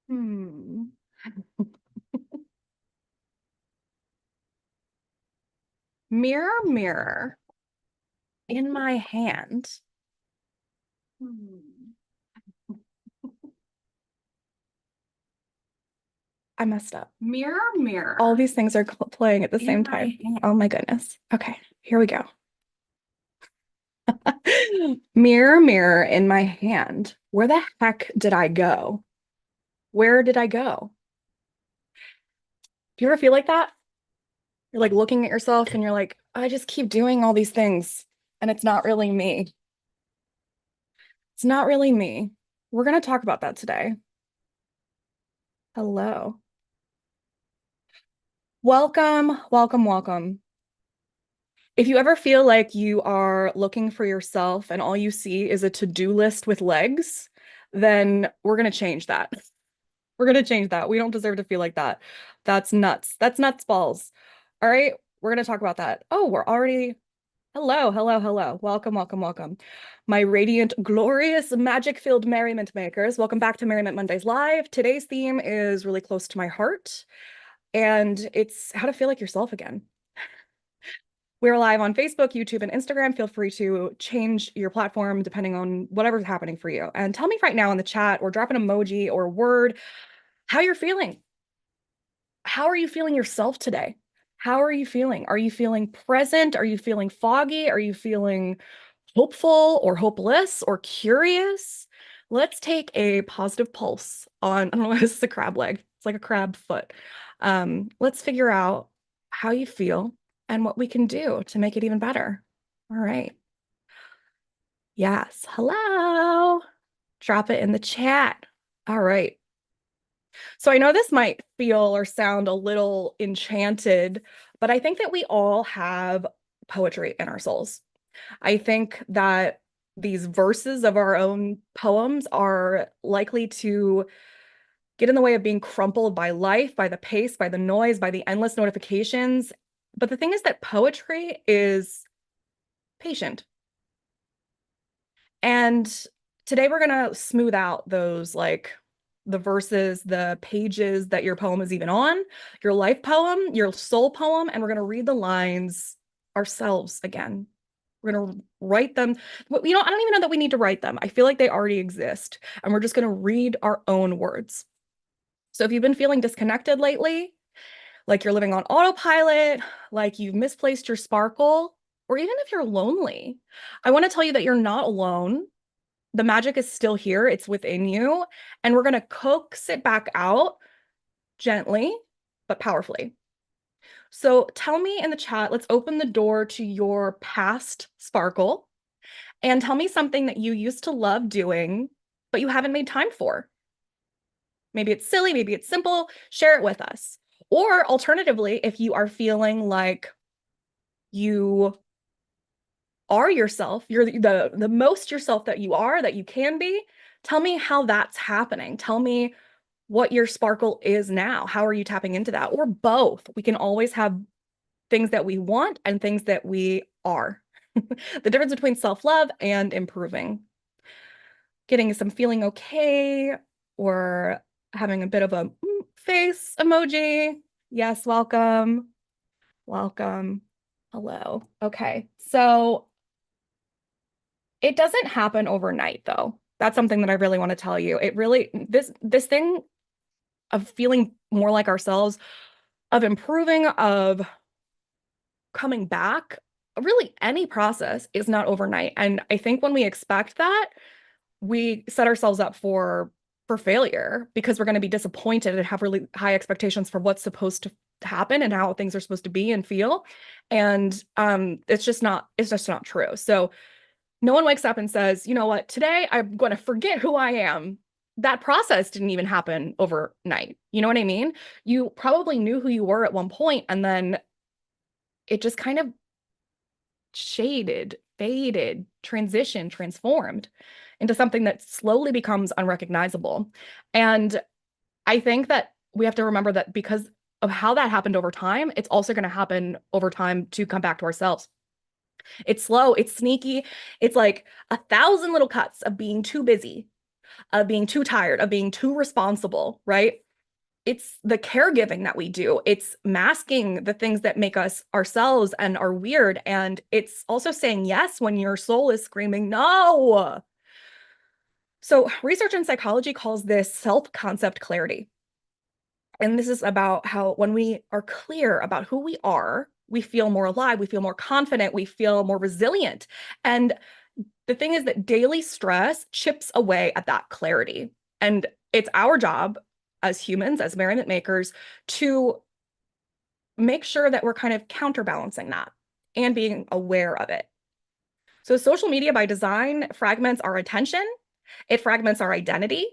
Hmm. Mirror, mirror in my hand. Hmm. I messed up. Mirror, mirror. All these things are playing at the same time. Oh my goodness. Okay, here we go. Mirror, mirror in my hand. Where the heck did I go? Where did I go? Do you ever feel like that? You're like looking at yourself and you're like, I just keep doing all these things and it's not really me. It's not really me. We're going to talk about that today. Hello. Welcome, welcome, welcome. If you ever feel like you are looking for yourself and all you see is a to-do list with legs, then we're going to change that. We're going to change that. We don't deserve to feel like that. That's nuts. That's nuts balls. All right, we're going to talk about that. Oh, we're already. Hello, hello, hello. Welcome, welcome, welcome. My radiant, glorious, magic-filled merriment makers. Welcome back to Merriment Mondays Live. Today's theme is really close to my heart, and it's how to feel like yourself again. We're live on Facebook, YouTube, and Instagram. Feel free to change your platform depending on whatever's happening for you. And tell me right now in the chat or drop an emoji or a word how you're feeling. How are you feeling yourself today? How are you feeling? Are you feeling present? Are you feeling foggy? Are you feeling hopeful or hopeless or curious? Let's take a positive pulse on, I don't know, this is a crab leg. It's like a crab foot. Let's figure out how you feel and what we can do to make it even better. All right. Yes. Hello. Drop it in the chat. All right. So I know this might feel or sound a little enchanted, but I think that we all have poetry in our souls. I think that these verses of our own poems are likely to get in the way of being crumpled by life, by the pace, by the noise, by the endless notifications. But the thing is that poetry is patient. And today we're going to smooth out those like the verses, the pages that your poem is even on, your life poem, your soul poem, and we're going to read the lines ourselves again. We're going to write them. I don't even know that we need to write them. I feel like they already exist, and we're just going to read our own words. So if you've been feeling disconnected lately, like you're living on autopilot, like you've misplaced your sparkle, or even if you're lonely, I want to tell you that you're not alone. The magic is still here, it's within you, and we're going to coax it back out gently but powerfully. So tell me in the chat, let's open the door to your past sparkle and tell me something that you used to love doing, but you haven't made time for. Maybe it's silly, maybe it's simple, share it with us. Or alternatively, if you are feeling like you are yourself, you're the most yourself that you are, that you can be, tell me how that's happening. Tell me what your sparkle is now. How are you tapping into that? Or both. We can always have things that we want and things that we are. The difference between self-love and improving. Getting some feeling okay or having a bit of a face emoji. Yes, welcome. Welcome. Hello. Okay. So it doesn't happen overnight though. That's something that I really want to tell you. It really this thing of feeling more like ourselves, of improving, of coming back, really any process is not overnight. And I think when we expect that, we set ourselves up for failure because we're going to be disappointed and have really high expectations for what's supposed to happen and how things are supposed to be and feel. And it's just not true. So no one wakes up and says, you know what, today I'm going to forget who I am. That process didn't even happen overnight. You know what I mean? You probably knew who you were at one point, and then it just kind of shaded, faded, transitioned, transformed into something that slowly becomes unrecognizable. And I think that we have to remember that because of how that happened over time, it's also going to happen over time to come back to ourselves. It's slow, it's sneaky, it's like 1,000 little cuts of being too busy. of being too tired, of being too responsible, right? It's the caregiving that we do. It's masking the things that make us ourselves and are weird. And it's also saying yes when your soul is screaming no. So, research in psychology calls this self-concept clarity. And this is about how when we are clear about who we are, we feel more alive, we feel more confident, we feel more resilient. And the thing is that daily stress chips away at that clarity. And it's our job as humans, as merriment makers, to make sure that we're kind of counterbalancing that and being aware of it. So, social media by design fragments our attention, it fragments our identity.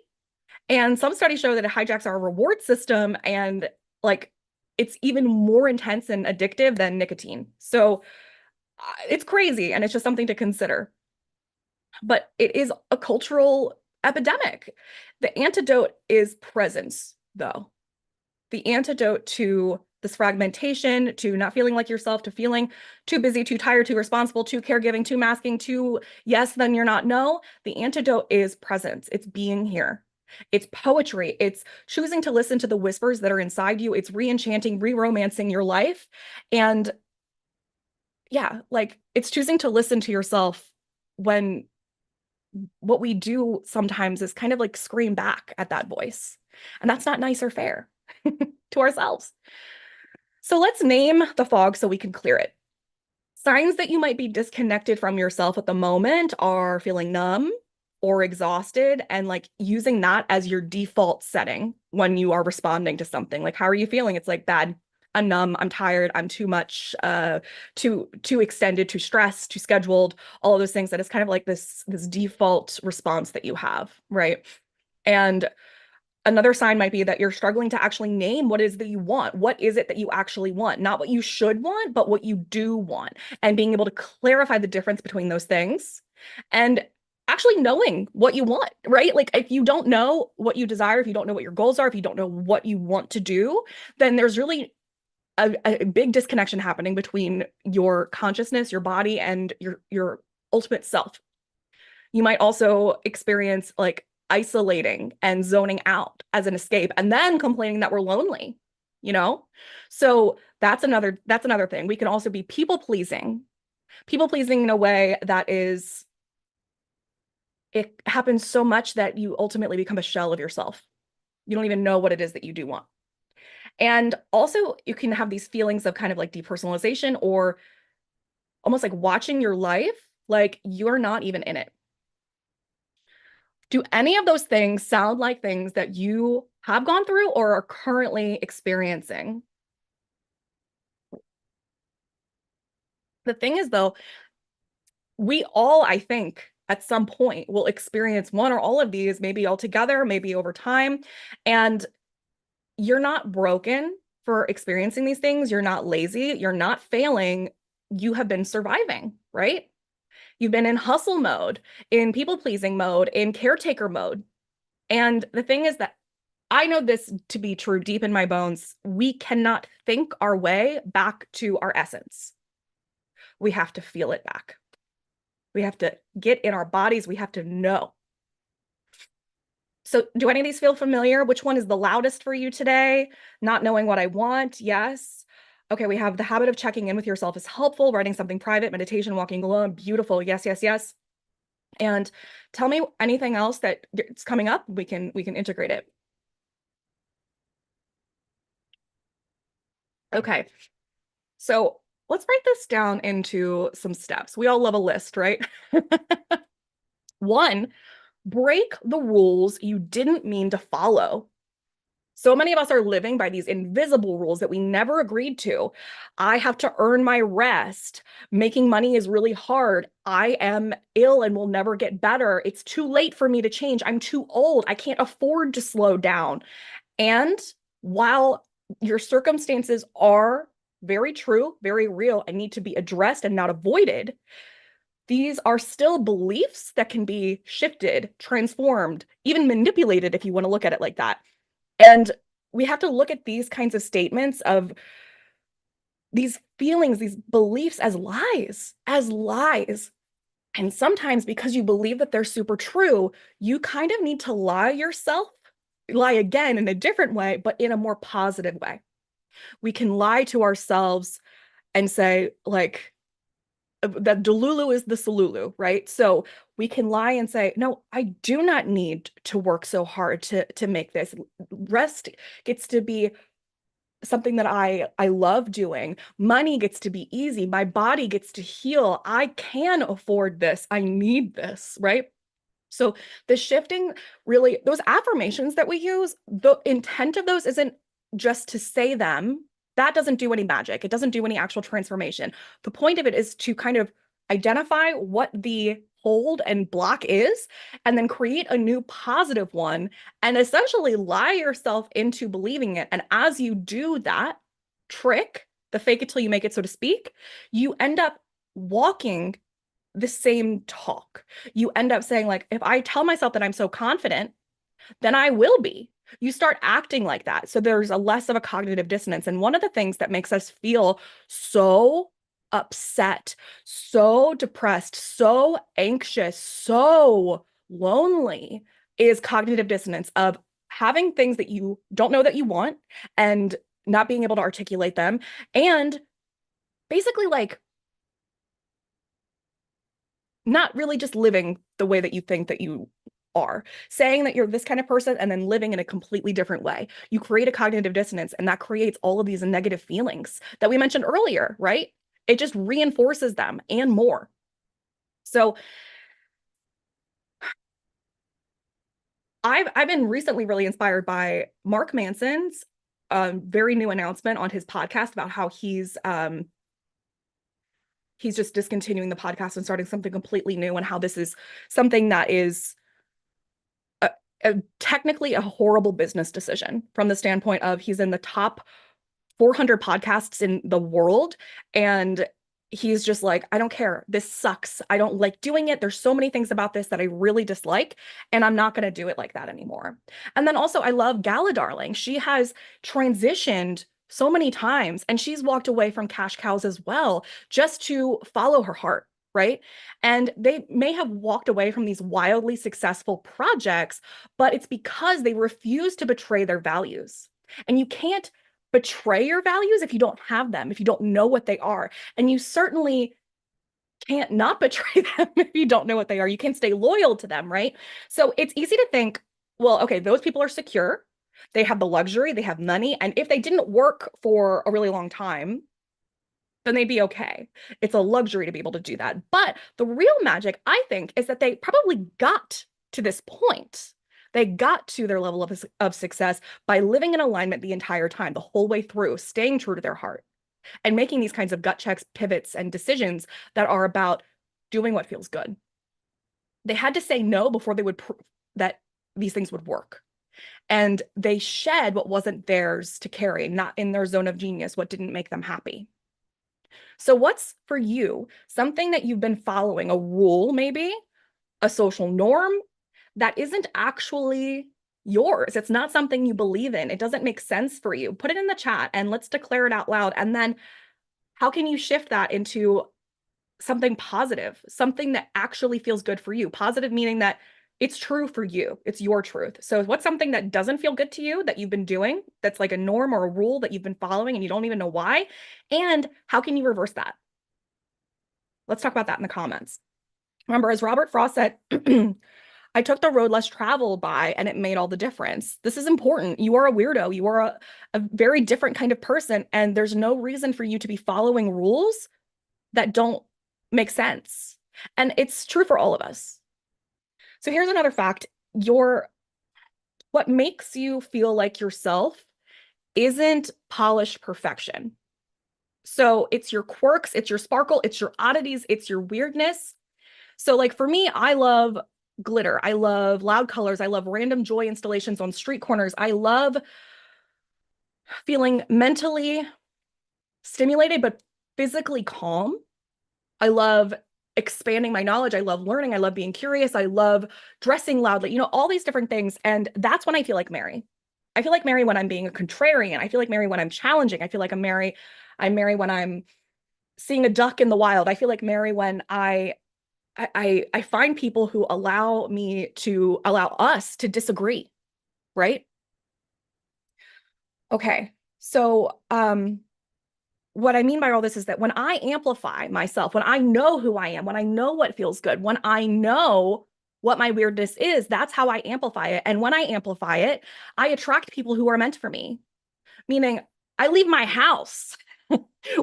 And some studies show that it hijacks our reward system and like it's even more intense and addictive than nicotine. So, it's crazy and it's just something to consider. But it is a cultural epidemic. The antidote is presence, though. The antidote to this fragmentation, to not feeling like yourself, to feeling too busy, too tired, too responsible, too caregiving, too masking, too yes, then you're not no. The antidote is presence. It's being here. It's poetry. It's choosing to listen to the whispers that are inside you. It's re-enchanting, re-romancing your life. And yeah, like it's choosing to listen to yourself when what we do sometimes is kind of like scream back at that voice. And that's not nice or fair to ourselves. So let's name the fog so we can clear it. Signs that you might be disconnected from yourself at the moment are feeling numb or exhausted and like using that as your default setting when you are responding to something. Like, how are you feeling? It's like bad. I'm numb, I'm tired, I'm too much, too extended, too stressed, too scheduled, all of those things. That is kind of like this default response that you have, right? And another sign might be that you're struggling to actually name what it is that you want. What is it that you actually want? Not what you should want, but what you do want. And being able to clarify the difference between those things and actually knowing what you want, right? Like if you don't know what you desire, if you don't know what your goals are, if you don't know what you want to do, then there's really a big disconnection happening between your consciousness, your body, and your ultimate self. You might also experience like isolating and zoning out as an escape and then complaining that we're lonely, you know? So that's another thing. We can also be people pleasing in a way that is, it happens so much that you ultimately become a shell of yourself. You don't even know what it is that you do want. And also you can have these feelings of kind of like depersonalization or almost like watching your life like you're not even in it. Do any of those things sound like things that you have gone through or are currently experiencing? The thing is, though, we all, I think, at some point will experience one or all of these, maybe all together, maybe over time. And you're not broken for experiencing these things. You're not lazy. You're not failing. You have been surviving, right? You've been in hustle mode, in people pleasing mode, in caretaker mode. And the thing is that I know this to be true deep in my bones. We cannot think our way back to our essence. We have to feel it back. We have to get in our bodies. We have to know. So, do any of these feel familiar? Which one is the loudest for you today? Not knowing what I want? Yes. Okay, we have the habit of checking in with yourself is helpful, writing something private, meditation, walking alone. Beautiful. Yes, yes, yes. And tell me anything else that it's coming up. We can integrate it. Okay. So let's break this down into some steps. We all love a list, right? One, break the rules you didn't mean to follow. So many of us are living by these invisible rules that we never agreed to. I have to earn my rest. Making money is really hard. I am ill and will never get better. It's too late for me to change. I'm too old. I can't afford to slow down. And while your circumstances are very true, very real, and need to be addressed and not avoided, these are still beliefs that can be shifted, transformed, even manipulated if you want to look at it like that. And we have to look at these kinds of statements of these feelings, these beliefs as lies, as lies. And sometimes because you believe that they're super true, you kind of need to lie again in a different way, but in a more positive way. We can lie to ourselves and say, like, that Delulu is the Salulu, right? So we can lie and say, no, I do not need to work so hard to make this. Rest gets to be something that I love doing. Money gets to be easy. My body gets to heal. I can afford this. I need this, right? So the shifting, really, those affirmations that we use, the intent of those isn't just to say them. That doesn't do any magic. It doesn't do any actual transformation. The point of it is to kind of identify what the hold and block is, and then create a new positive one, and essentially lie yourself into believing it. And as you do that trick, the fake it till you make it, so to speak, you end up walking the same talk. You end up saying, like, if I tell myself that I'm so confident, then I will be. You start acting like that. So there's a less of a cognitive dissonance. And one of the things that makes us feel so upset, so depressed, so anxious, so lonely is cognitive dissonance of having things that you don't know that you want and not being able to articulate them. And basically, like, not really just living the way that you think that you are, saying that you're this kind of person and then living in a completely different way. You create a cognitive dissonance, and that creates all of these negative feelings that we mentioned earlier, right? It just reinforces them and more. So I've been recently really inspired by Mark Manson's very new announcement on his podcast about how he's just discontinuing the podcast and starting something completely new, and how this is something that is technically a horrible business decision from the standpoint of he's in the top 400 podcasts in the world, and he's just like, I don't care. This sucks. I don't like doing it. There's so many things about this that I really dislike, and I'm not going to do it like that anymore. And then also, I love Gala Darling. She has transitioned so many times, and she's walked away from cash cows as well, just to follow her heart, right? And they may have walked away from these wildly successful projects, but it's because they refuse to betray their values. And you can't betray your values if you don't have them, if you don't know what they are. And you certainly can't not betray them if you don't know what they are. You can't stay loyal to them, right? So it's easy to think, well, okay, those people are secure. They have the luxury, they have money. And if they didn't work for a really long time, then they'd be okay. It's a luxury to be able to do that. But the real magic, I think, is that they probably got to this point. They got to their level of success by living in alignment the entire time, the whole way through, staying true to their heart, and making these kinds of gut checks, pivots, and decisions that are about doing what feels good. They had to say no before they would prove that these things would work. And they shed what wasn't theirs to carry, not in their zone of genius, what didn't make them happy. So what's for you something that you've been following, a rule maybe, a social norm that isn't actually yours? It's not something you believe in. It doesn't make sense for you. Put it in the chat and let's declare it out loud. And then how can you shift that into something positive, something that actually feels good for you? Positive meaning that it's true for you. It's your truth. So what's something that doesn't feel good to you that you've been doing, that's like a norm or a rule that you've been following and you don't even know why? And how can you reverse that? Let's talk about that in the comments. Remember, as Robert Frost said, I took the road less traveled by and it made all the difference. This is important. You are a weirdo. You are a very different kind of person. And there's no reason for you to be following rules that don't make sense. And it's true for all of us. So here's another fact. What makes you feel like yourself isn't polished perfection. So it's your quirks, it's your sparkle, it's your oddities, it's your weirdness. So like for me, I love glitter. I love loud colors. I love random joy installations on street corners. I love feeling mentally stimulated, but physically calm. I love expanding my knowledge. I love learning. I love being curious. I love dressing loudly, all these different things. And that's when I feel like Mary. I feel like Mary when I'm being a contrarian. I feel like Mary when I'm challenging. I feel like I'm Mary when I'm seeing a duck in the wild. I feel like Mary when I I find people who allow us to disagree, right? Okay. So, what I mean by all this is that when I amplify myself, when I know who I am, when I know what feels good, when I know what my weirdness is, that's how I amplify it. And when I amplify it, I attract people who are meant for me, meaning I leave my house.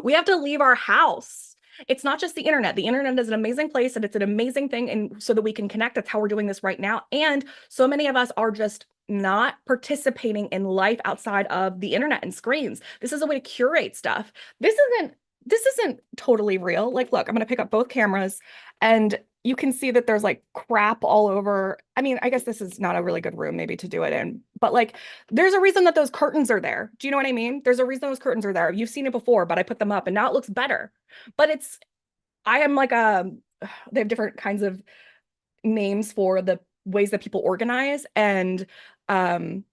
We have to leave our house. It's not just the internet. The internet is an amazing place and it's an amazing thing. And so that we can connect, that's how we're doing this right now. And so many of us are just not participating in life outside of the internet and screens. This is a way to curate stuff. This isn't this isn't totally real. Like, look, I'm gonna pick up both cameras and you can see that there's like crap all over. I mean, I guess this is not a really good room maybe to do it in, but like there's a reason that those curtains are there. Do you know what I mean? There's a reason those curtains are there. You've seen it before, but I put them up and now it looks better. But I am like they have different kinds of names for the ways that people organize. And um,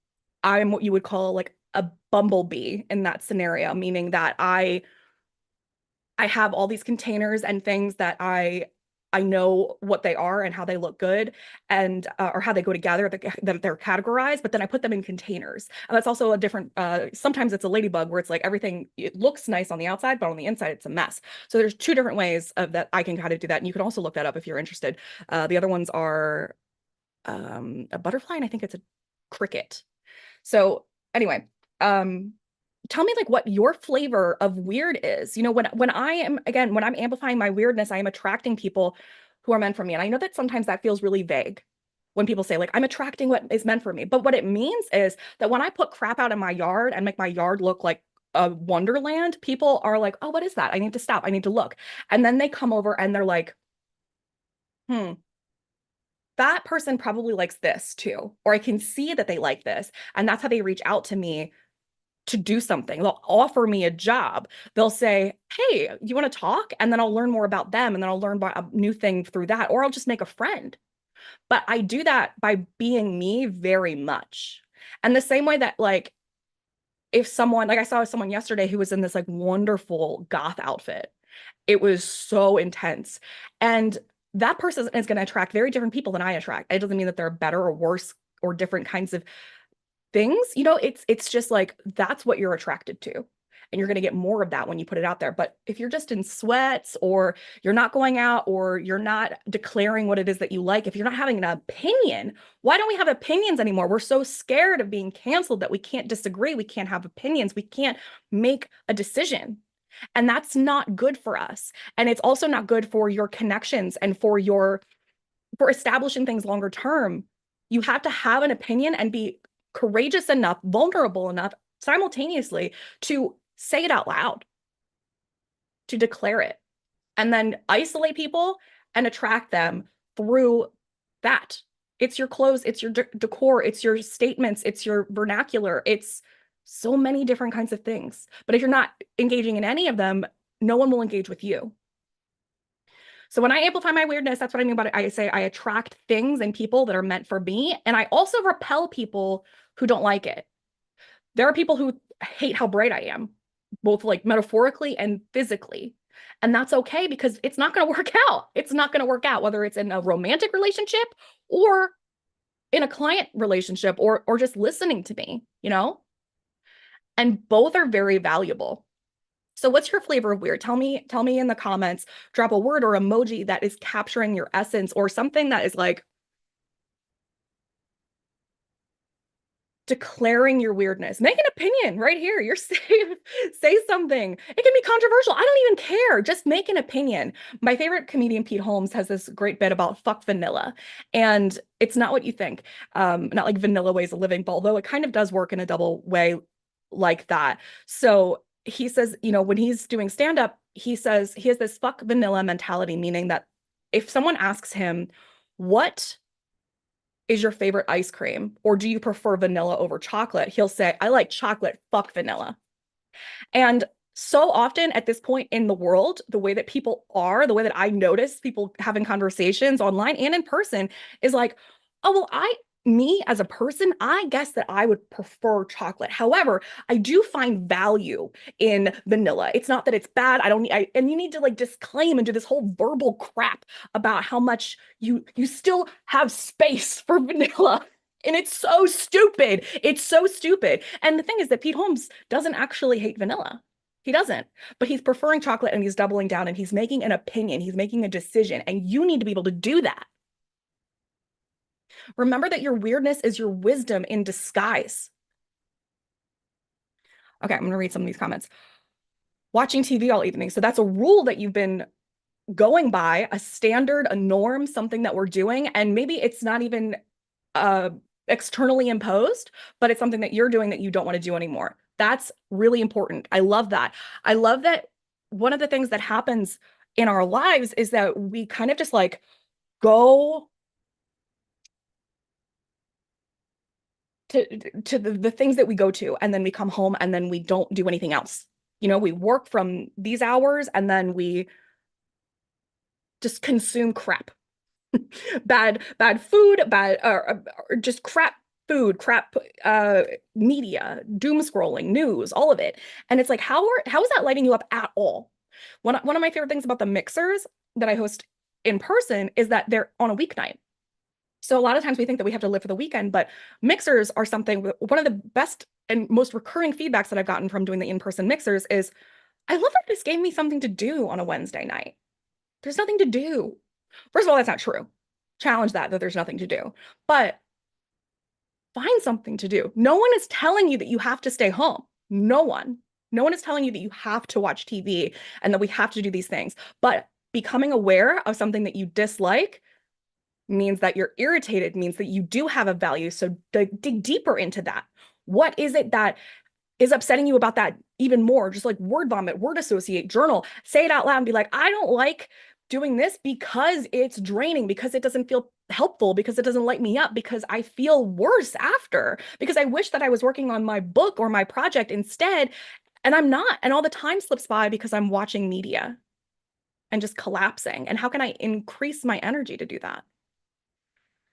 I'm what you would call like a bumblebee in that scenario, meaning that I have all these containers and things that I know what they are and how they look good and or how they go together, that they're categorized, but then I put them in containers. And that's also a different sometimes it's a ladybug where it's like everything, it looks nice on the outside, but on the inside it's a mess. So there's two different ways of that I can kind of do that. And you can also look that up if you're interested. The other ones are a butterfly and I think it's a cricket. So anyway, tell me like what your flavor of weird is. You know, when I am again, when I'm amplifying my weirdness, I am attracting people who are meant for me. And I know that sometimes that feels really vague when people say like I'm attracting what is meant for me. But what it means is that when I put crap out in my yard and make my yard look like a wonderland, people are like, "Oh, what is that? I need to stop. I need to look." And then they come over and they're like, "Hmm, that person probably likes this too." Or I can see that they like this. And that's how they reach out to me to do something. They'll offer me a job. They'll say, "Hey, you want to talk?" And then I'll learn more about them. And then I'll learn about a new thing through that. Or I'll just make a friend. But I do that by being me very much. And the same way that, like, if someone, like I saw someone yesterday who was in this like wonderful goth outfit, it was so intense. And that person is going to attract very different people than I attract. It doesn't mean that they're better or worse or different kinds of things. You know, it's just like that's what you're attracted to. And you're going to get more of that when you put it out there. But if you're just in sweats or you're not going out or you're not declaring what it is that you like, if you're not having an opinion, why don't we have opinions anymore? We're so scared of being canceled that we can't disagree. We can't have opinions. We can't make a decision. And that's not good for us. And it's also not good for your connections and for establishing things longer term. You have to have an opinion and be courageous enough, vulnerable enough simultaneously to say it out loud, to declare it, and then isolate people and attract them through that. It's your clothes, it's your decor, it's your statements, it's your vernacular, it's so many different kinds of things. But if you're not engaging in any of them, no one will engage with you. So when I amplify my weirdness, that's what I mean by it. I say I attract things and people that are meant for me. And I also repel people who don't like it. There are people who hate how bright I am, both like metaphorically and physically. And that's okay because it's not going to work out. It's not going to work out, whether it's in a romantic relationship or in a client relationship or just listening to me, you know? And both are very valuable. So what's your flavor of weird? Tell me in the comments, drop a word or emoji that is capturing your essence or something that is like declaring your weirdness. Make an opinion right here. You're safe. Say something. It can be controversial. I don't even care. Just make an opinion. My favorite comedian, Pete Holmes, has this great bit about fuck vanilla. And it's not what you think. Not like vanilla ways of living, but although it kind of does work in a double way like that. So he says, you know, when he's doing stand-up, he says he has this fuck vanilla mentality, meaning that if someone asks him, what is your favorite ice cream? Or do you prefer vanilla over chocolate? He'll say, I like chocolate, fuck vanilla. And so often at this point in the world, the way that people are, the way that I notice people having conversations online and in person is like, oh, well, me as a person, I guess that I would prefer chocolate. However, I do find value in vanilla. It's not that it's bad. I don't need, and you need to like disclaim and do this whole verbal crap about how much you still have space for vanilla. And it's so stupid. It's so stupid. And the thing is that Pete Holmes doesn't actually hate vanilla. He doesn't, but he's preferring chocolate and he's doubling down and he's making an opinion. He's making a decision, and you need to be able to do that. Remember that your weirdness is your wisdom in disguise. Okay, I'm going to read some of these comments. Watching TV all evening. So that's a rule that you've been going by, a standard, a norm, something that we're doing. And maybe it's not even uh, externally imposed, but it's something that you're doing that you don't want to do anymore. That's really important. I love that. I love that one of the things that happens in our lives is that we kind of just like go to the things that we go to, and then we come home and then we don't do anything else. You know, we work from these hours and then we just consume crap. bad food, bad or just crap food, crap media, doom scrolling, news, all of it. And it's like, how is that lighting you up at all? One of my favorite things about the mixers that I host in person is that they're on a weeknight. So a lot of times we think that we have to live for the weekend, but mixers are something, one of the best and most recurring feedbacks that I've gotten from doing the in-person mixers is, I love that this gave me something to do on a Wednesday night. There's nothing to do. First of all, that's not true. Challenge that there's nothing to do. But find something to do. No one is telling you that you have to stay home. No one. No one is telling you that you have to watch TV and that we have to do these things. But becoming aware of something that you dislike means that you're irritated, means that you do have a value. So dig deeper into that. What is it that is upsetting you about that even more? Just like word vomit, word associate, journal, say it out loud and be like, I don't like doing this because it's draining, because it doesn't feel helpful, because it doesn't light me up, because I feel worse after, because I wish that I was working on my book or my project instead, and I'm not. And all the time slips by because I'm watching media and just collapsing. And how can I increase my energy to do that?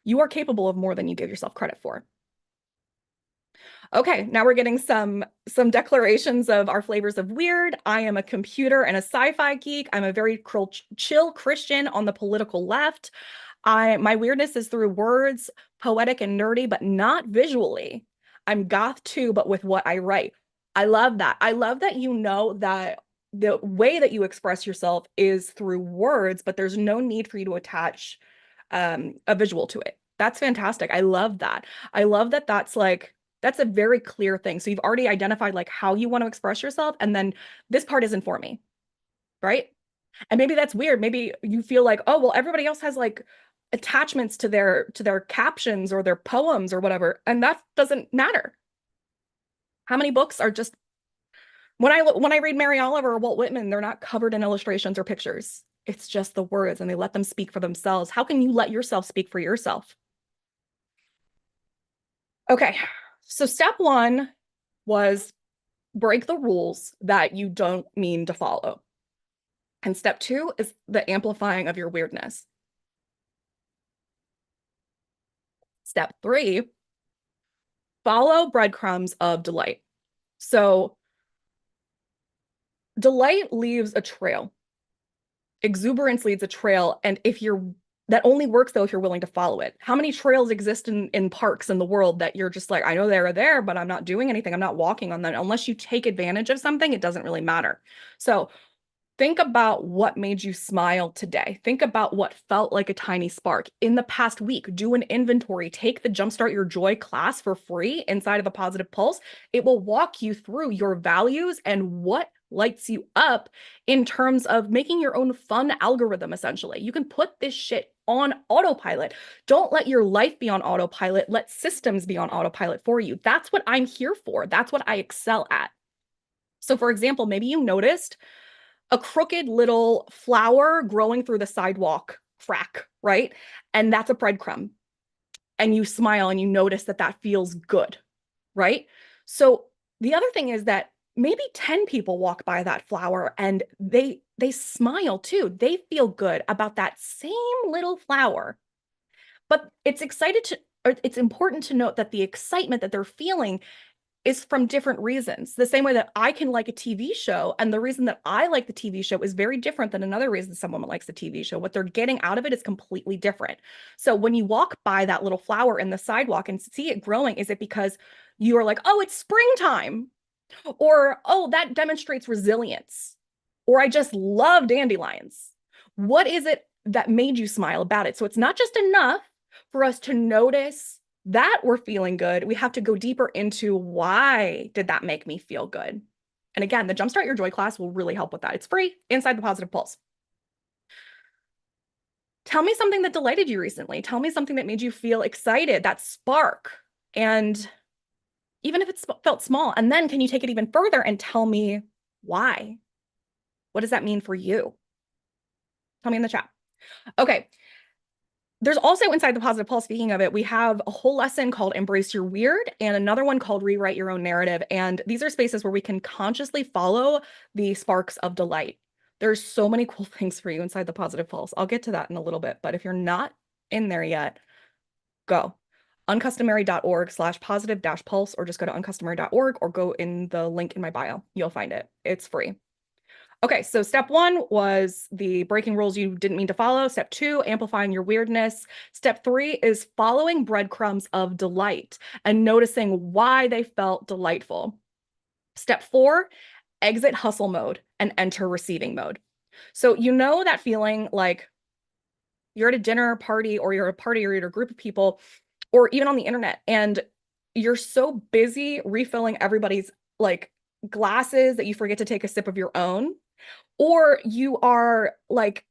You are capable of more than you give yourself credit for. Okay, now we're getting some declarations of our flavors of weird. I am a computer and a sci-fi geek. I'm a very chill Christian on the political left. My weirdness is through words, poetic and nerdy, but not visually. I'm goth too, but with what I write. I love that. I love that you know that the way that you express yourself is through words, but there's no need for you to attach a visual to it. That's fantastic. I love that. I love that that's a very clear thing. So you've already identified like how you want to express yourself, and then this part isn't for me, right? And maybe that's weird. Maybe you feel like, oh, well, everybody else has like attachments to their captions or their poems or whatever, and that doesn't matter. How many books are just when I read Mary Oliver or Walt Whitman, they're not covered in illustrations or pictures. It's just the words, and they let them speak for themselves. How can you let yourself speak for yourself? Okay, so step one was break the rules that you don't mean to follow. And step two is the amplifying of your weirdness. Step three, follow breadcrumbs of delight. So delight leaves a trail. Exuberance leads a trail. And that only works though if you're willing to follow it. How many trails exist in parks in the world that you're just like, I know they're there, but I'm not doing anything. I'm not walking on them. Unless you take advantage of something, it doesn't really matter. So think about what made you smile today. Think about what felt like a tiny spark. In the past week, do an inventory. Take the Jumpstart Your Joy class for free inside of a Positive Pulse. It will walk you through your values and what lights you up in terms of making your own fun algorithm, essentially. You can put this shit on autopilot. Don't let your life be on autopilot. Let systems be on autopilot for you. That's what I'm here for. That's what I excel at. So for example, maybe you noticed a crooked little flower growing through the sidewalk crack, right? And that's a breadcrumb. And you smile and you notice that that feels good, right? So the other thing is that maybe 10 people walk by that flower and they smile too. They feel good about that same little flower. But it's excited to it's important to note that the excitement that they're feeling is from different reasons. The same way that I can like a TV show, and the reason that I like the TV show is very different than another reason someone likes the TV show. What they're getting out of it is completely different. So when you walk by that little flower in the sidewalk and see it growing, is it because you are like, oh, it's springtime? Or, oh, that demonstrates resilience? Or I just love dandelions. What is it that made you smile about it? So it's not just enough for us to notice that we're feeling good. We have to go deeper into why did that make me feel good? And again, the Jumpstart Your Joy class will really help with that. It's free inside the Positive Pulse. Tell me something that delighted you recently. Tell me something that made you feel excited, that spark. And even if it felt small, and then can you take it even further and tell me why? What does that mean for you? Tell me in the chat. Okay. There's also inside the Positive Pulse, speaking of it, we have a whole lesson called Embrace Your Weird and another one called Rewrite Your Own Narrative. And these are spaces where we can consciously follow the sparks of delight. There's so many cool things for you inside the Positive Pulse. I'll get to that in a little bit, but if you're not in there yet, go. uncustomary.org/positive-pulse, or just go to uncustomary.org or go in the link in my bio. You'll find it. It's free. Okay, so step 1 was the breaking rules you didn't mean to follow. Step 2, amplifying your weirdness. Step 3 is following breadcrumbs of delight and noticing why they felt delightful. Step 4, exit hustle mode and enter receiving mode. So you know that feeling like you're at a dinner party or you're at a party or you're at a group of people or even on the internet and you're so busy refilling everybody's like glasses that you forget to take a sip of your own. Or you are like,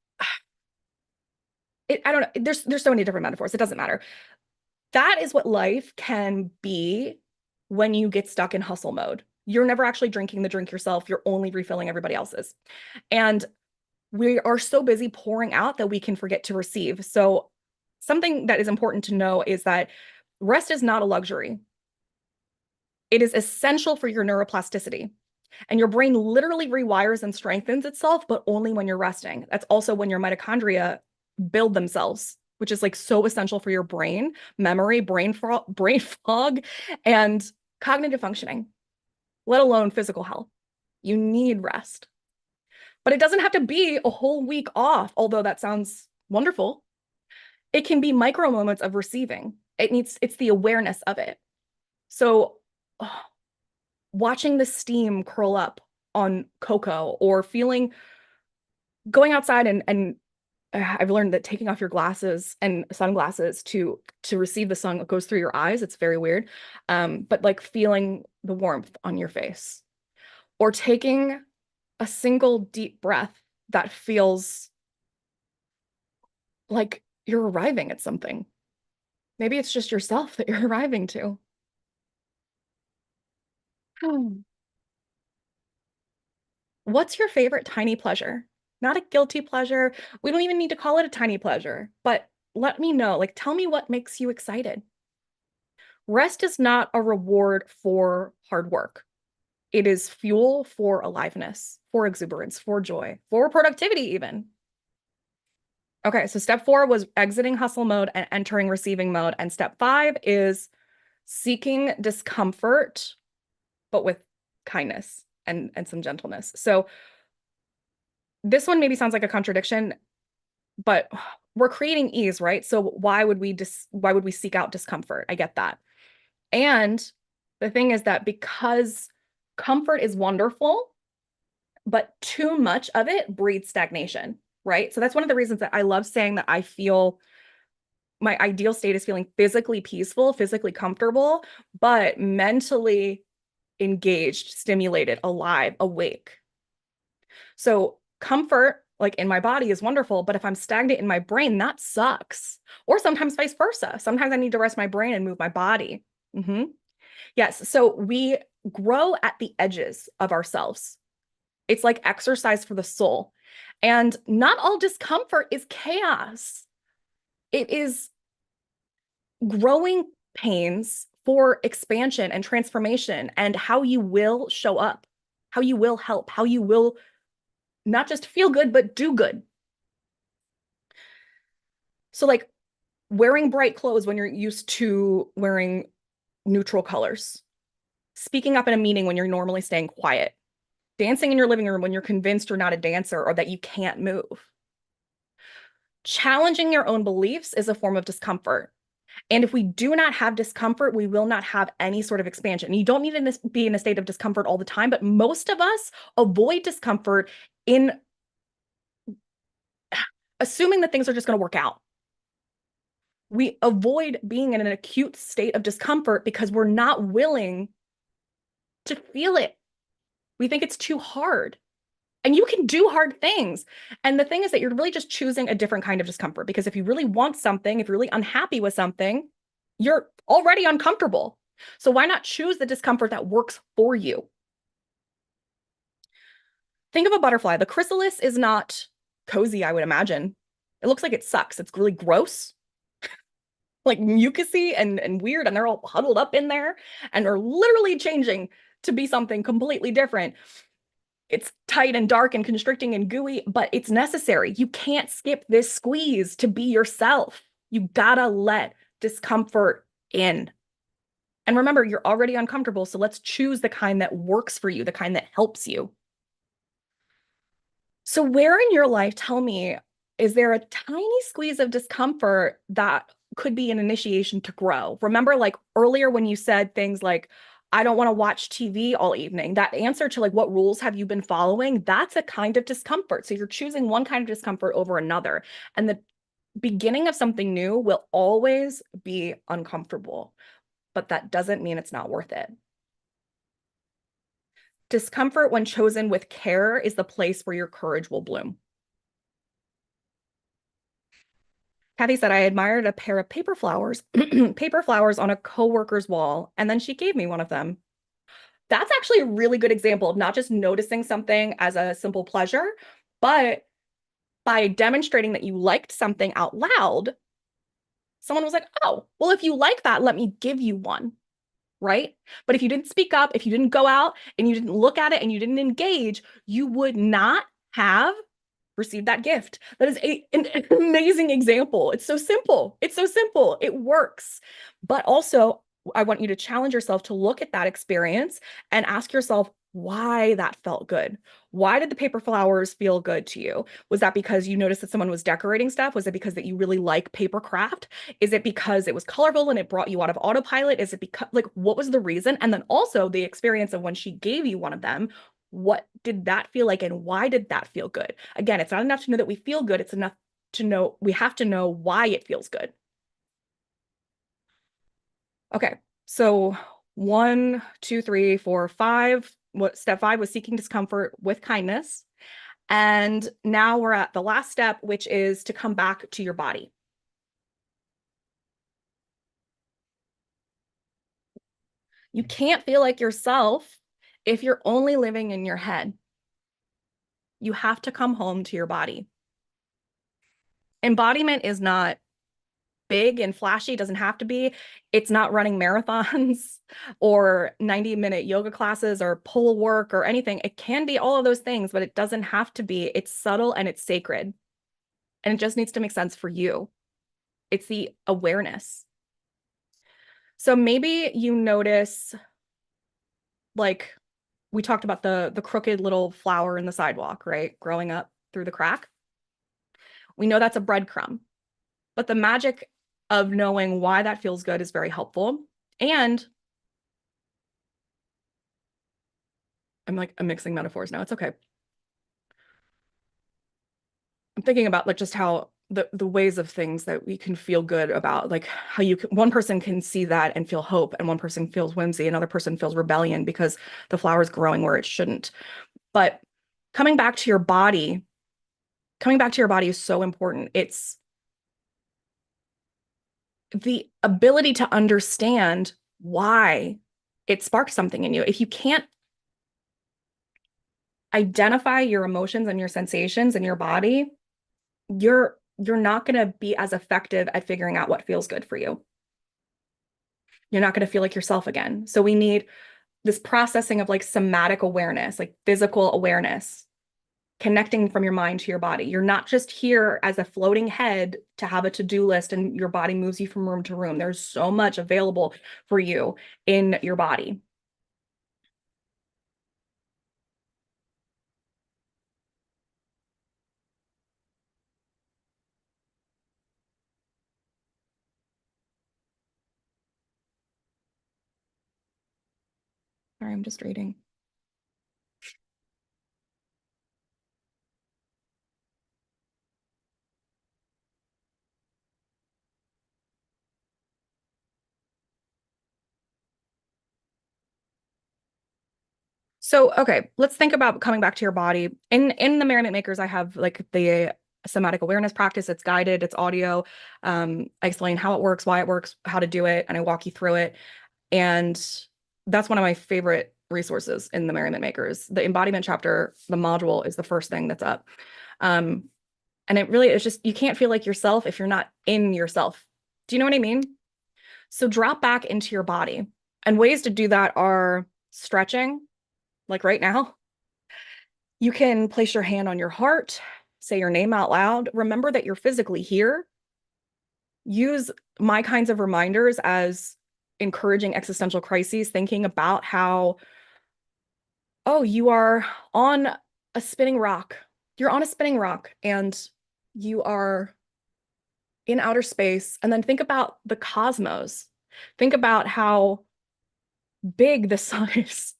I don't know. There's so many different metaphors. It doesn't matter. That is what life can be when you get stuck in hustle mode. You're never actually drinking the drink yourself. You're only refilling everybody else's. And we are so busy pouring out that we can forget to receive. So something that is important to know is that rest is not a luxury. It is essential for your neuroplasticity. And your brain literally rewires and strengthens itself, but only when you're resting. That's also when your mitochondria build themselves, which is like so essential for your brain, memory, brain fog, and cognitive functioning, let alone physical health. You need rest. But it doesn't have to be a whole week off, although that sounds wonderful. It can be micro moments of receiving. It's the awareness of it. So, watching the steam curl up on cocoa or going outside and I've learned that taking off your glasses and sunglasses to receive the sun that goes through your eyes, it's very weird. But like feeling the warmth on your face or taking a single deep breath that feels like you're arriving at something. Maybe it's just yourself that you're arriving to. What's your favorite tiny pleasure? Not a guilty pleasure. We don't even need to call it a tiny pleasure, but let me know. Like, tell me what makes you excited. Rest is not a reward for hard work. It is fuel for aliveness, for exuberance, for joy, for productivity, even. Okay, so step 4 was exiting hustle mode and entering receiving mode. And step 5 is seeking discomfort, but with kindness and some gentleness. So this one maybe sounds like a contradiction, but we're creating ease, right? So why would we seek out discomfort? I get that. And the thing is that because comfort is wonderful, but too much of it breeds stagnation, right? So that's one of the reasons that I love saying that I feel my ideal state is feeling physically peaceful, physically comfortable, but mentally engaged, stimulated, alive, awake. So comfort, like in my body, is wonderful, but if I'm stagnant in my brain, that sucks. Or sometimes vice versa. Sometimes I need to rest my brain and move my body. Yes, so we grow at the edges of ourselves. It's like exercise for the soul. And not all discomfort is chaos. It is growing pains for expansion and transformation and how you will show up, how you will help, how you will not just feel good, but do good. So like wearing bright clothes when you're used to wearing neutral colors, speaking up in a meeting when you're normally staying quiet, dancing in your living room when you're convinced you're not a dancer or that you can't move. Challenging your own beliefs is a form of discomfort. And if we do not have discomfort, we will not have any sort of expansion. You don't need to be in a state of discomfort all the time, but most of us avoid discomfort in assuming that things are just going to work out. We avoid being in an acute state of discomfort because we're not willing to feel it. We think it's too hard. And you can do hard things. And the thing is that you're really just choosing a different kind of discomfort because if you really want something, if you're really unhappy with something, you're already uncomfortable. So why not choose the discomfort that works for you? Think of a butterfly. The chrysalis is not cozy, I would imagine. It looks like it sucks. It's really gross, like mucusy and weird, and they're all huddled up in there and are literally changing to be something completely different. It's tight and dark and constricting and gooey, but it's necessary. You can't skip this squeeze to be yourself. You gotta let discomfort in. And remember, you're already uncomfortable, so let's choose the kind that works for you, the kind that helps you. So, where in your life, tell me, is there a tiny squeeze of discomfort that could be an initiation to grow? Remember, like earlier when you said things like, I don't want to watch TV all evening, that answer to like, what rules have you been following? That's a kind of discomfort. So, you're choosing one kind of discomfort over another. And the beginning of something new will always be uncomfortable, but that doesn't mean it's not worth it. Discomfort, when chosen with care, is the place where your courage will bloom. Kathy said, I admired a pair of paper flowers, paper flowers on a coworker's wall, and then she gave me one of them. That's actually a really good example of not just noticing something as a simple pleasure, but by demonstrating that you liked something out loud, someone was like, oh, well, if you like that, let me give you one. Right? But if you didn't speak up, if you didn't go out and you didn't look at it and you didn't engage, you would not have received that gift. That is an amazing example. It's so simple. It's so simple. It works. But also, I want you to challenge yourself to look at that experience and ask yourself why that felt good. Why did the paper flowers feel good to you? Was that because you noticed that someone was decorating stuff? Was it because that you really like paper craft? Is it because it was colorful and it brought you out of autopilot? Is it because, like, what was the reason? And then also the experience of when she gave you one of them, what did that feel like and why did that feel good? Again, it's not enough to know that we feel good. It's enough to know, we have to know why it feels good. Okay, so 1, 2, 3, 4, 5. What step 5 was seeking discomfort with kindness. And now we're at the last step, which is to come back to your body. You can't feel like yourself if you're only living in your head. You have to come home to your body. Embodiment is not big and flashy, it doesn't have to be. It's not running marathons or 90-minute yoga classes or pole work or anything. It can be all of those things, but it doesn't have to be. It's subtle and it's sacred. And it just needs to make sense for you. It's the awareness. So maybe you notice, like we talked about the crooked little flower in the sidewalk, right? Growing up through the crack. We know that's a breadcrumb. But the magic of knowing why that feels good is very helpful. And I'm mixing metaphors now. It's okay. I'm thinking about like just how the ways of things that we can feel good about, like how one person can see that and feel hope, and one person feels whimsy, another person feels rebellion because the flower is growing where it shouldn't. But coming back to your body, is so important. It's the ability to understand why it sparked something in you. If you can't identify your emotions and your sensations in your body, you're not going to be as effective at figuring out what feels good for you. You're not going to feel like yourself again. So we need this processing of like somatic awareness, like physical awareness. connecting from your mind to your body. You're not just here as a floating head to have a to-do list and your body moves you from room to room. There's so much available for you in your body. Sorry, I'm just reading. So, okay, let's think about coming back to your body. In the Merriment Makers, I have like the somatic awareness practice. It's guided, it's audio. I explain how it works, why it works, how to do it, and I walk you through it. And that's one of my favorite resources in the Merriment Makers. The embodiment chapter, the module is the first thing that's up. Um, and it really is just, you can't feel like yourself if you're not in yourself. Do you know what I mean? So drop back into your body. And ways to do that are stretching, like right now. You can place your hand on your heart, say your name out loud. Remember that you're physically here. Use my kinds of reminders as encouraging existential crises, thinking about how, oh, you are on a spinning rock. You're on a spinning rock and you are in outer space. And then think about the cosmos. Think about how big the sun is.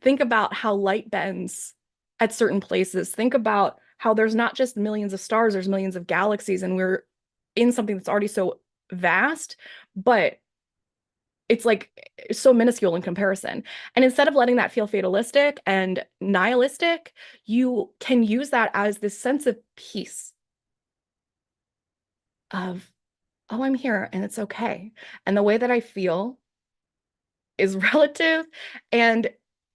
Think about how light bends at certain places. Think about how there's not just millions of stars, there's millions of galaxies, and we're in something that's already so vast, but it's like so minuscule in comparison. And instead of letting that feel fatalistic and nihilistic, you can use that as this sense of peace of, oh, I'm here and it's okay. And the way that I feel is relative, and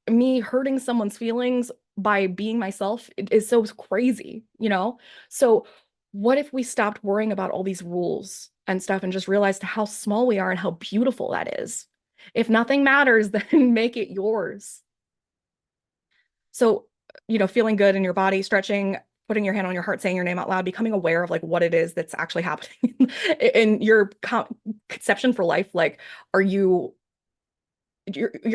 me hurting someone's feelings by being myself is so crazy, you know? So what if we stopped worrying about all these rules and stuff and just realized how small we are and how beautiful that is? If nothing matters, then make it yours. So, feeling good in your body, stretching, putting your hand on your heart, saying your name out loud, becoming aware of like what it is that's actually happening in your conception for life. Like, are you're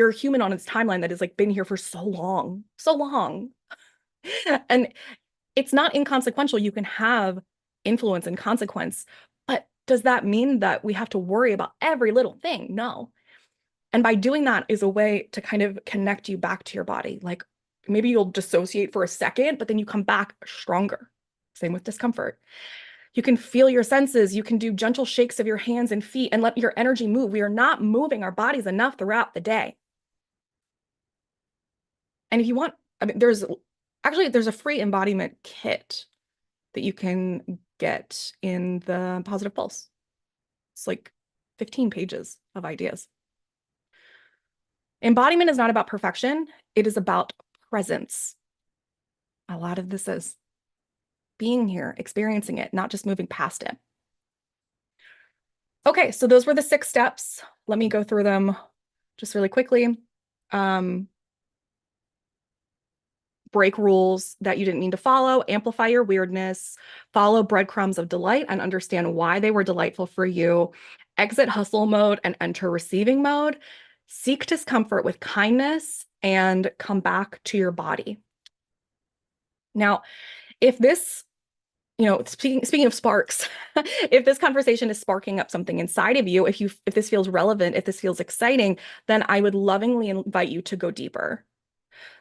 a human on its timeline that has like been here for so long, so long. And it's not inconsequential. You can have influence and consequence, but does that mean that we have to worry about every little thing? No. And by doing that is a way to kind of connect you back to your body. Like maybe you'll dissociate for a second, but then you come back stronger. Same with discomfort. You can feel your senses. You can do gentle shakes of your hands and feet and let your energy move. We are not moving our bodies enough throughout the day. And if you want, I mean, there's a free embodiment kit that you can get in the Positive Pulse. It's like 15 pages of ideas. Embodiment is not about perfection. It is about presence. A lot of this is being here, experiencing it, not just moving past it. Okay, so those were the 6 steps. Let me go through them just really quickly. Break rules that you didn't mean to follow, amplify your weirdness, follow breadcrumbs of delight and understand why they were delightful for you, exit hustle mode and enter receiving mode, seek discomfort with kindness, and come back to your body. Now, if this, speaking of sparks, if this conversation is sparking up something inside of you, if this feels relevant, if this feels exciting, then I would lovingly invite you to go deeper.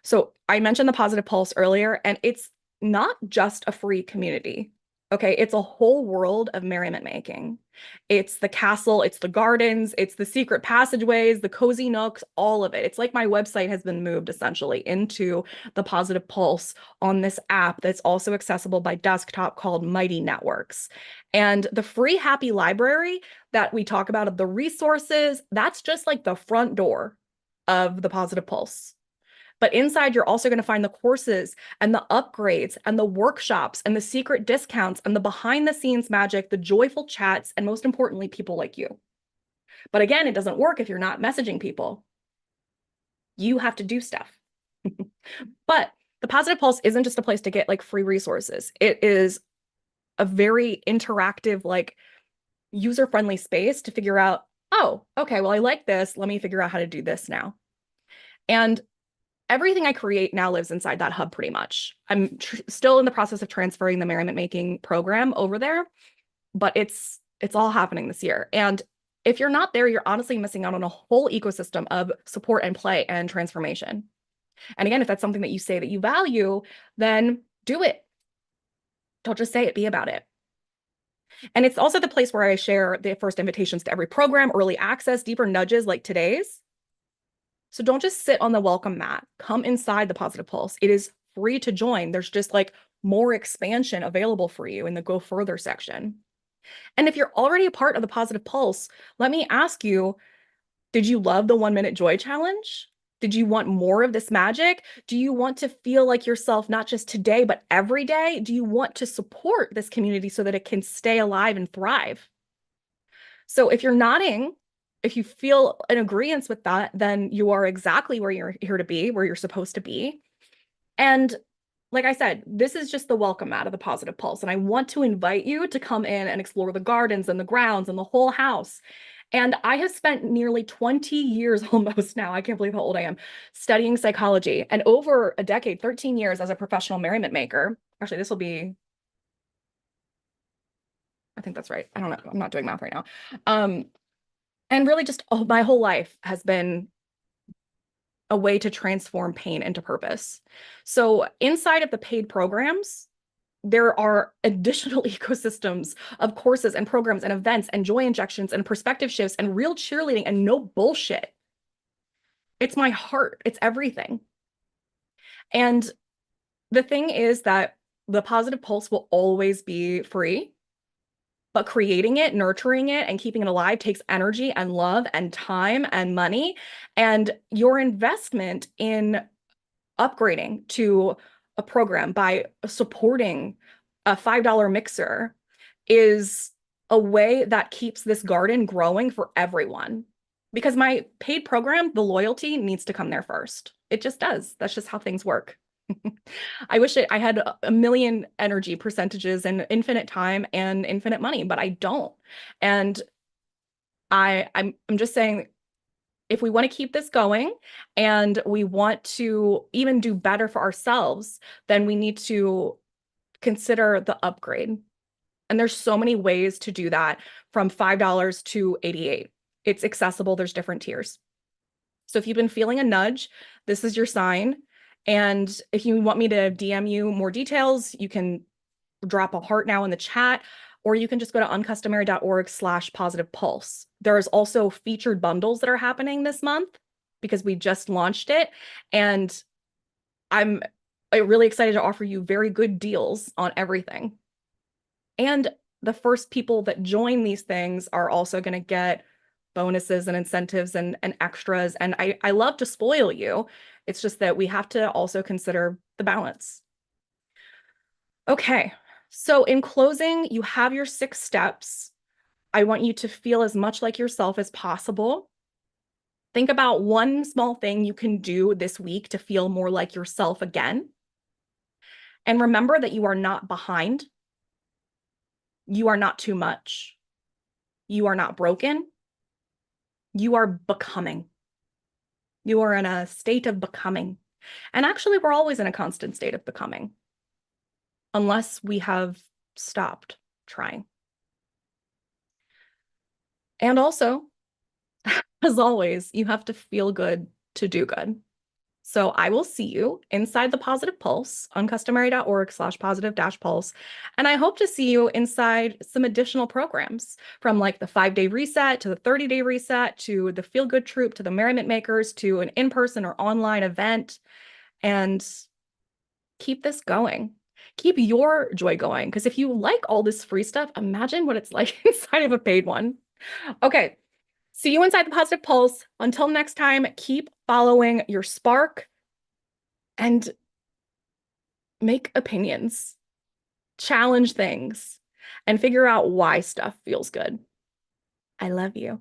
So I mentioned the Positive Pulse earlier, and it's not just a free community. Okay, it's a whole world of merriment making. It's the castle, it's the gardens, it's the secret passageways, the cozy nooks, all of it. It's like my website has been moved essentially into the Positive Pulse on this app that's also accessible by desktop called Mighty Networks. And the free happy library that we talk about of the resources, that's just like the front door of the Positive Pulse. But inside, you're also going to find the courses and the upgrades and the workshops and the secret discounts and the behind the scenes magic, the joyful chats, and most importantly, people like you. But again, it doesn't work if you're not messaging people. You have to do stuff. But The Positive Pulse isn't just a place to get like free resources. It is a very interactive, like user-friendly space to figure out, oh, okay, well, I like this. Let me figure out how to do this now. And everything I create now lives inside that hub pretty much. I'm still in the process of transferring the merriment making program over there, but it's all happening this year. And if you're not there, you're honestly missing out on a whole ecosystem of support and play and transformation. And again, if that's something that you say that you value, then do it. Don't just say it, be about it. And it's also the place where I share the first invitations to every program, early access, deeper nudges like today's. So don't just sit on the welcome mat. Come inside the Positive Pulse. It is free to join. There's just like more expansion available for you in the Go Further section. And if you're already a part of the Positive Pulse, let me ask you, did you love the 1 minute joy challenge? Did you want more of this magic? Do you want to feel like yourself, not just today, but every day? Do you want to support this community so that it can stay alive and thrive? So if you're nodding, if you feel in agreement with that, then you are exactly where you're here to be, where you're supposed to be. And like I said, this is just the welcome mat of the Positive Pulse. And I want to invite you to come in and explore the gardens and the grounds and the whole house. And I have spent nearly 20 years almost now, I can't believe how old I am, studying psychology, and over a decade, 13 years as a professional merriment maker. Actually, this will be, I think that's right. I don't know. I'm not doing math right now. And really just my whole life has been a way to transform pain into purpose. So inside of the paid programs, there are additional ecosystems of courses and programs and events and joy injections and perspective shifts and real cheerleading and no bullshit. It's my heart. It's everything. And the thing is that the Positive Pulse will always be free, but creating it, nurturing it, and keeping it alive takes energy and love and time and money. And your investment in upgrading to a program by supporting a $5 mixer is a way that keeps this garden growing for everyone. Because my paid program, the loyalty needs to come there first. It just does. That's just how things work. I wish I had a million energy percentages and infinite time and infinite money, but I don't. And I'm just saying, if we want to keep this going and we want to even do better for ourselves, then we need to consider the upgrade. And there's so many ways to do that, from $5 to $88. It's accessible. There's different tiers. So if you've been feeling a nudge, this is your sign. And if you want me to DM you more details, you can drop a heart now in the chat, or you can just go to uncustomary.org/positive pulse. There's also featured bundles that are happening this month because we just launched it. And I'm really excited to offer you very good deals on everything. And the first people that join these things are also going to get bonuses and incentives and extras. And I love to spoil you. It's just that we have to also consider the balance. Okay, so in closing, you have your 6 steps. I want you to feel as much like yourself as possible. Think about one small thing you can do this week to feel more like yourself again. And remember that you are not behind. You are not too much. You are not broken. You are becoming. You are in a state of becoming. And actually, we're always in a constant state of becoming, unless we have stopped trying. And also, as always, you have to feel good to do good. So I will see you inside the Positive Pulse, uncustomary.org/positive-pulse. And I hope to see you inside some additional programs, from like the 5-day reset to the 30-day reset to the Feel Good Troop to the Merriment Makers to an in-person or online event. And keep this going. Keep your joy going. Because if you like all this free stuff, imagine what it's like inside of a paid one. Okay. See you inside the Positive Pulse. Until next time, keep following your spark and make opinions, challenge things, and figure out why stuff feels good. I love you.